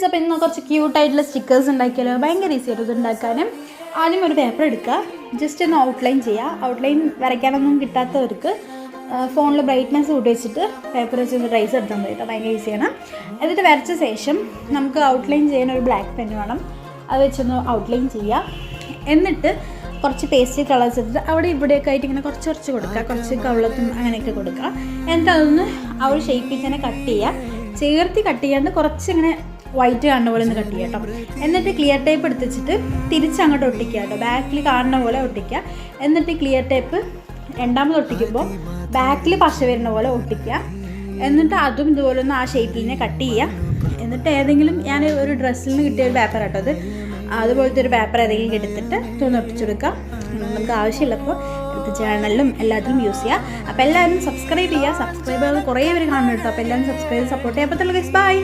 Friends, അപ്പോൾ ഇന്ന് കുറച്ച് ക്യൂട്ടായിട്ടുള്ള സ്റ്റിക്കേഴ്സ് ഉണ്ടാക്കിയാലോ. ഭയങ്കര ഈസി ആയിട്ട് ഇത് ഉണ്ടാക്കാനും. ആദ്യം ഒരു പേപ്പർ എടുക്കുക, ജസ്റ്റ് ഒന്ന് ഔട്ട്ലൈൻ ചെയ്യുക. ഔട്ട്ലൈൻ വരയ്ക്കാനൊന്നും കിട്ടാത്തവർക്ക് ഫോണിൽ ബ്രൈറ്റ്നസ് കൂട്ടി വെച്ചിട്ട് പേപ്പർ വെച്ച് ഒന്ന് ട്രേസ് എടുത്താൽ മതി കേട്ടോ. ഭയങ്കര ഈസിയാണ്. എന്നിട്ട് വരച്ച ശേഷം നമുക്ക് ഔട്ട്ലൈൻ ചെയ്യാൻ ഒരു ബ്ലാക്ക് പെൻ വേണം. അത് വെച്ചൊന്ന് ഔട്ട്ലൈൻ ചെയ്യുക. എന്നിട്ട് കുറച്ച് പേസ്റ്റ് കളേഴ്സ് എടുത്തിട്ട് അവിടെ ഇവിടെയൊക്കെ ആയിട്ട് ഇങ്ങനെ കുറച്ച് കുറച്ച് കൊടുക്കുക, കുറച്ച് കവളത്തും അങ്ങനെയൊക്കെ കൊടുക്കുക. എന്നിട്ട് അതൊന്ന് ആ ഒരു ഷേപ്പിൽ തന്നെ കട്ട് ചെയ്യുക. ചേർത്തി കട്ട് ചെയ്യാണ്ട് കുറച്ചിങ്ങനെ വൈറ്റ് കാണുന്ന പോലെ ഒന്ന് കട്ട് ചെയ്യുക കേട്ടോ. എന്നിട്ട് ക്ലിയർ ടേപ്പ് എടുത്തിട്ട് തിരിച്ചങ്ങോട്ട് ഒട്ടിക്കുക കേട്ടോ. ബാക്കിൽ കാണുന്ന പോലെ ഒട്ടിക്കുക. എന്നിട്ട് ക്ലിയർ ടേപ്പ് രണ്ടാമത് ഒട്ടിക്കുമ്പോൾ ബാക്കിൽ പശ വരുന്ന പോലെ ഒട്ടിക്കുക. എന്നിട്ട് അതും ഇതുപോലെ ഒന്ന് ആ ഷേപ്പിൽ തന്നെ കട്ട് ചെയ്യുക. എന്നിട്ട് ഏതെങ്കിലും ഞാൻ ഒരു ഡ്രസ്സിൽ നിന്ന് കിട്ടിയ ഒരു പേപ്പർ കേട്ടോ, അതുപോലത്തെ ഒരു പേപ്പർ ഏതെങ്കിലും എടുത്തിട്ട് ഇതൊന്ന് ഒട്ടിച്ചെടുക്കുക. നമുക്ക് ആവശ്യമുള്ളപ്പോൾ എടുത്ത് ചാനലിലും എല്ലാത്തിലും യൂസ് ചെയ്യുക. അപ്പോൾ എല്ലാവരും സബ്സ്ക്രൈബ് ചെയ്യുക. സബ്സ്ക്രൈബ് ചെയ്ത് കുറേ പേര് കാണുന്നു കേട്ടോ. അപ്പോൾ എല്ലാവരും സബ്സ്ക്രൈബ് സപ്പോർട്ട് ചെയ്യുക. അപ്പോൾ ഗൈസ് ബൈ.